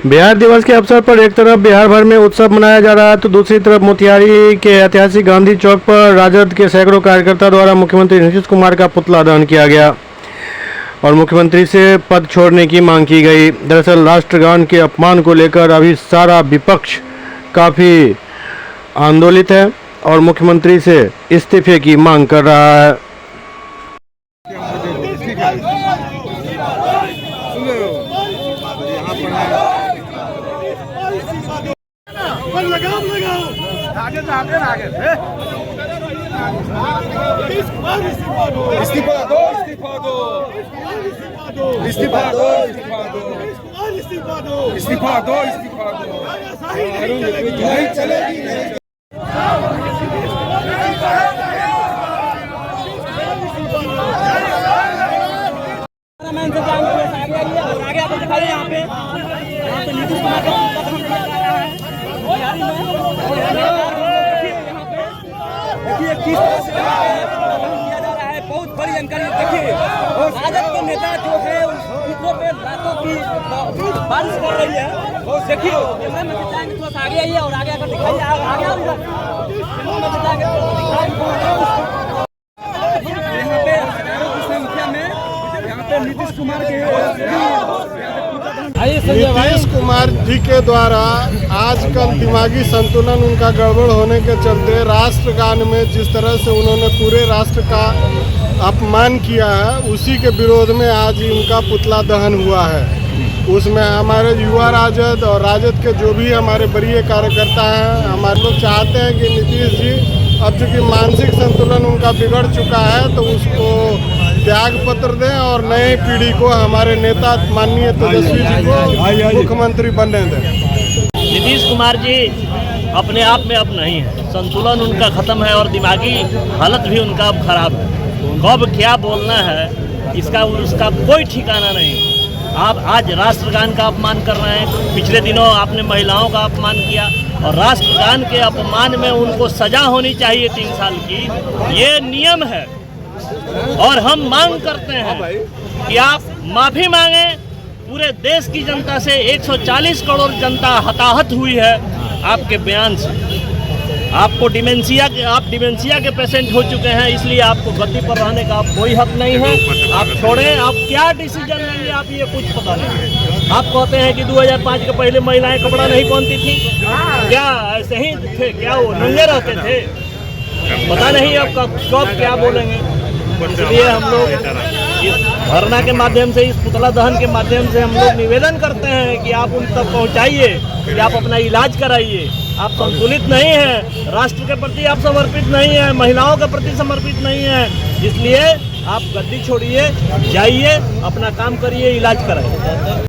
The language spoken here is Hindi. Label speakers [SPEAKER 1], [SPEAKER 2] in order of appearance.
[SPEAKER 1] बिहार दिवस के अवसर पर एक तरफ बिहार भर में उत्सव मनाया जा रहा है तो दूसरी तरफ मोतिहारी के ऐतिहासिक गांधी चौक पर राजद के सैकड़ों कार्यकर्ता द्वारा मुख्यमंत्री नीतीश कुमार का पुतला दहन किया गया और मुख्यमंत्री से पद छोड़ने की मांग की गई। दरअसल राष्ट्रगान के अपमान को लेकर अभी सारा विपक्ष काफ़ी आंदोलित है और मुख्यमंत्री से इस्तीफे की मांग कर रहा है।
[SPEAKER 2] इस्तीफा दो, इस्तीफा दो, इस्तीफा दो, इस्तीफा दो, इस्तीफा दो, इस्तीफा दो, नहीं चलेगी नहीं।
[SPEAKER 3] आगे आप दिखाइए यहाँ पे नीतीश कुमार का देखिए किस तरह से किया जा रहा है। बहुत बड़ी जानकारी देखिए। राजद के नेता जो है सूत्रों पे बातों की बारिश कर रही है। देखिए थोड़ा सा आगे आइए और आगे आकर दिखाइए। आगे यहाँ पे हजारों की संख्या में यहाँ पे नीतीश कुमार
[SPEAKER 4] नीतीश कुमार जी के द्वारा आजकल दिमागी संतुलन उनका गड़बड़ होने के चलते राष्ट्रगान में जिस तरह से उन्होंने पूरे राष्ट्र का अपमान किया है, उसी के विरोध में आज उनका पुतला दहन हुआ है। उसमें हमारे युवा राजद और राजद के जो भी हमारे वरीय कार्यकर्ता हैं, हमारे लोग चाहते हैं कि नीतीश जी अब चूँकि मानसिक संतुलन उनका बिगड़ चुका है तो उसको त्याग पत्र दें और नई पीढ़ी को हमारे नेता माननीय तेजस्वी जी को मुख्यमंत्री बनने दें।
[SPEAKER 5] नीतीश कुमार जी अपने आप में अब नहीं है, संतुलन उनका ख़त्म है और दिमागी हालत भी उनका अब खराब है। कब क्या बोलना है इसका उसका कोई ठिकाना नहीं। आप आज राष्ट्रगान का अपमान कर रहे हैं। पिछले दिनों आपने महिलाओं का अपमान किया और राष्ट्रगान के अपमान में उनको सज़ा होनी चाहिए 3 साल की। ये नियम है और हम मांग करते हैं कि आप माफ़ी मांगें। पूरे देश की जनता से 140 करोड़ जनता हताहत हुई है आपके बयान से। आपको डिमेंशिया के पेशेंट हो चुके हैं, इसलिए आपको गद्दी पर रहने का कोई हक नहीं है। आप छोड़ें। आप क्या डिसीजन लेंगे आप ये कुछ पता नहीं। आप कहते हैं कि 2005 के पहले महिलाएं कपड़ा नहीं पहनती थी, क्या ऐसे ही थे? क्या वो नंगे रहते थे? पता नहीं आपका कब क्या बोलेंगे। इसलिए हम लोग इस धरना के माध्यम से, इस पुतला दहन के माध्यम से हम लोग निवेदन करते हैं कि आप उन तक पहुंचाइए कि आप अपना इलाज कराइए। आप संतुलित नहीं हैं, राष्ट्र के प्रति आप समर्पित नहीं हैं, महिलाओं के प्रति समर्पित नहीं हैं। इसलिए आप गद्दी छोड़िए, जाइए, अपना काम करिए, इलाज कराइए।